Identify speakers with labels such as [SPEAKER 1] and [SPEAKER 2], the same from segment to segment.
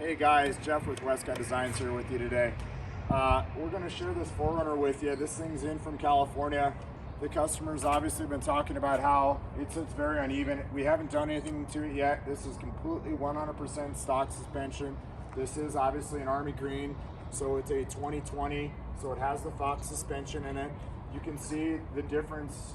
[SPEAKER 1] Hey guys, Jeff with Westcott Designs here with you today. We're going to share this 4Runner with you. This thing's in from California. The customer's obviously been talking about how it's very uneven. We haven't done anything to it yet. This is completely 100% stock suspension. This is obviously an Army Green, so it's a 2020, so it has the Fox suspension in it. You can see the difference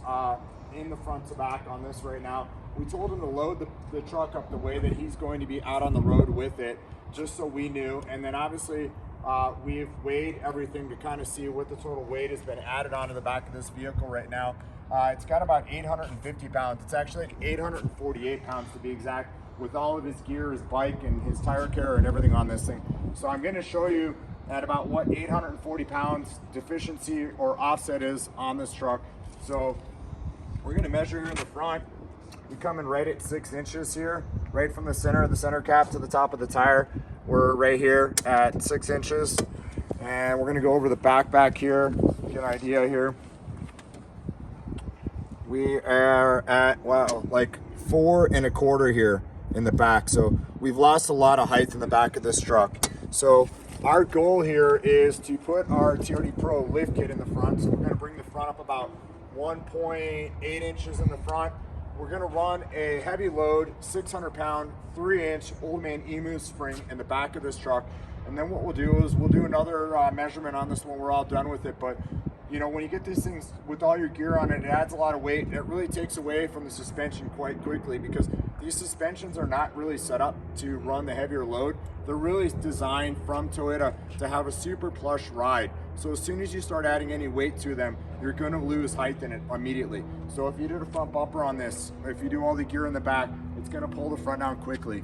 [SPEAKER 1] in the front to back on this right now. We told him to load the truck up the way that he's going to be out on the road with it, just so we knew. And then obviously we've weighed everything to kind of see what the total weight has been added onto the back of this vehicle right now. It's got about 850 pounds. It's actually like 848 pounds to be exact, with all of his gear, his bike, and his tire carrier and everything on this thing. So I'm going to show you at about what 840 pounds deficiency or offset is on this truck. So we're going to measure here in the front. We come in right at 6 inches here, right from the center cap to the top of the tire. We're right here at 6 inches. And we're gonna go over the back here, get an idea here. We are at, wow, like 4 1/4 here in the back. So we've lost a lot of height in the back of this truck. So our goal here is to put our TRD Pro lift kit in the front. So we're gonna bring the front up about 1.8 inches in the front. We're gonna run a heavy load, 600 pound, 3-inch Old Man Emu spring in the back of this truck. And then what we'll do is we'll do another measurement on this when we're all done with it. But you know, when you get these things with all your gear on it, it adds a lot of weight. It really takes away from the suspension quite quickly, because these suspensions are not really set up to run the heavier load. They're really designed from Toyota to have a super plush ride. So as soon as you start adding any weight to them, you're going to lose height in it immediately. So if you did a front bumper on this, if you do all the gear in the back, it's going to pull the front down quickly.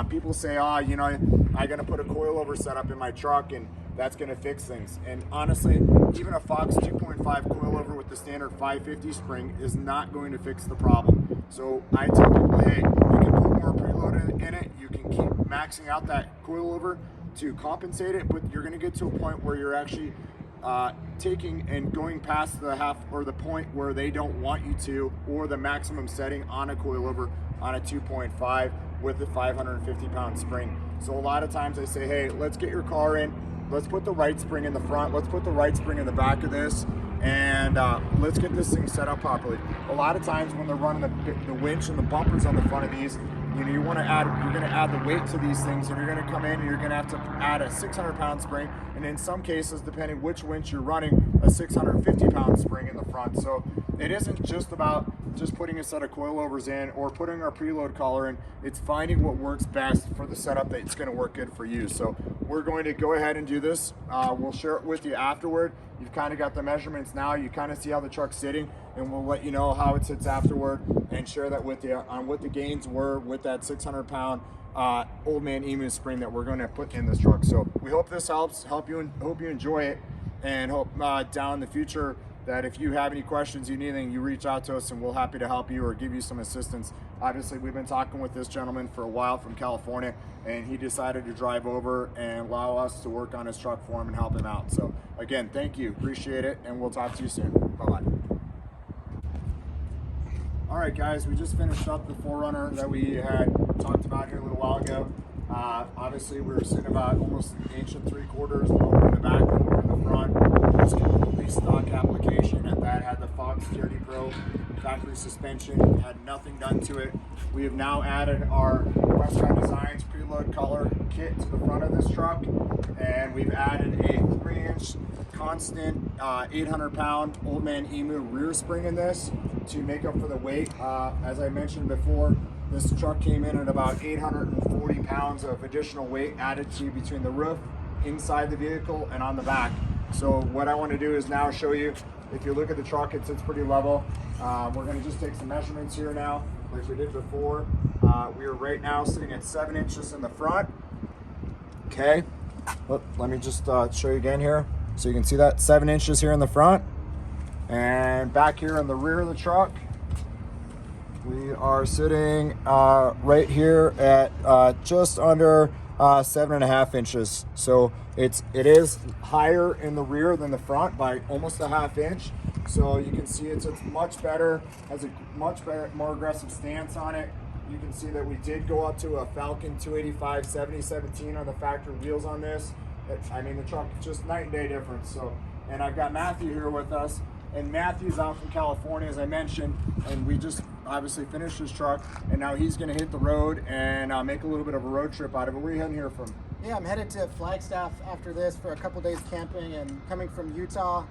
[SPEAKER 1] People say, you know, I'm going to put a coilover setup in my truck and that's going to fix things. And honestly, even a Fox 2.5 coilover with the standard 550 spring is not going to fix the problem. So I tell people, hey, you can put more preload in it, you can keep maxing out that coilover to compensate it, but you're going to get to a point where you're actually taking and going past the half or the point where they don't want you to, or the maximum setting on a coilover on a 2.5 with the 550 pound spring. So a lot of times I say, hey, let's get your car in, let's put the right spring in the front, let's put the right spring in the back of this, and let's get this thing set up properly. A lot of times when they're running the winch and the bumpers on the front of these, you know, you're going to add the weight to these things, and you're going to come in and you're going to have to add a 600 pound spring, and in some cases, depending which winch you're running, a 650 pound spring in the front. So it isn't just about just putting a set of coilovers in or putting our preload collar in. It's finding what works best for the setup that's going to work good for you. So we're going to go ahead and do this. We'll share it with you afterward. You've kind of got the measurements now. You kind of see how the truck's sitting, and we'll let you know how it sits afterward and share that with you on what the gains were with that 600 pound Old Man Emu spring that we're going to put in this truck. So we hope this helps. Hope you enjoy it, and hope down in the future that if you have any questions, you need anything, you reach out to us and we're happy to help you or give you some assistance. Obviously, we've been talking with this gentleman for a while from California, and he decided to drive over and allow us to work on his truck for him and help him out. So again, thank you, appreciate it, and we'll talk to you soon. Bye-bye. All right, guys, we just finished up the 4Runner that we had talked about here a little while ago. Obviously, we were sitting about almost 1 3/4 lower in the back than we're in the front. Just completely stock application at that. Had the Fox TRD Pro factory suspension, had nothing done to it. We have now added our Westcott Designs preload color kit to the front of this truck, and we've added a 3-inch constant 800 pound Old Man Emu rear spring in this to make up for the weight. As I mentioned before, this truck came in at about 840 pounds of additional weight added to between the roof, inside the vehicle, and on the back. So what I want to do is now show you, if you look at the truck, it sits pretty level. We're going to just take some measurements here now, like we did before. We are right now sitting at 7 inches in the front. Okay, let me just show you again here. So you can see that 7 inches here in the front. And back here in the rear of the truck, we are sitting right here at just under 7.5 inches. So it is higher in the rear than the front by almost a 1/2 inch. So you can see it's much better, has a much better, more aggressive stance on it. you can see that we did go up to a Falcon 285 7017 on the factory wheels on this. I mean, the truck is just night and day difference. So, and I've got Matthew here with us, and Matthew's out from California, as I mentioned, and we just obviously finished his truck, and now he's going to hit the road and make a little bit of a road trip out of it. Where are you heading here from?
[SPEAKER 2] Yeah, I'm headed to Flagstaff after this for a couple days camping, and coming from Utah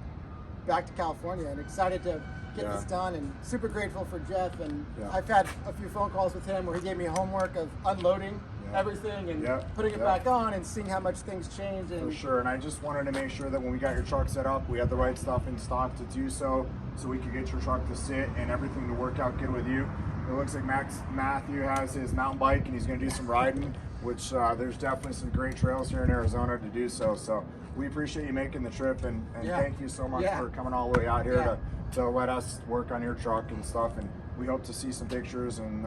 [SPEAKER 2] back to California, and excited to get this done, and super grateful for Jeff. And I've had a few phone calls with him where he gave me homework of unloading everything and putting it back on and seeing how much things change. And
[SPEAKER 1] for sure, and I just wanted to make sure that when we got your truck set up, we had the right stuff in stock to do so we could get your truck to sit and everything to work out good with you. It looks like Matthew has his mountain bike and he's going to do some riding, which there's definitely some great trails here in Arizona to do so. So we appreciate you making the trip, and thank you so much for coming all the way out here to let us work on your truck and stuff. And we hope to see some pictures and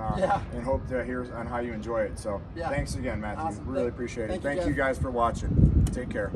[SPEAKER 1] hope to hear on how you enjoy it. So thanks again, Matthew.
[SPEAKER 2] Awesome.
[SPEAKER 1] Really appreciate it.
[SPEAKER 2] Thank
[SPEAKER 1] You guys for watching. Take care.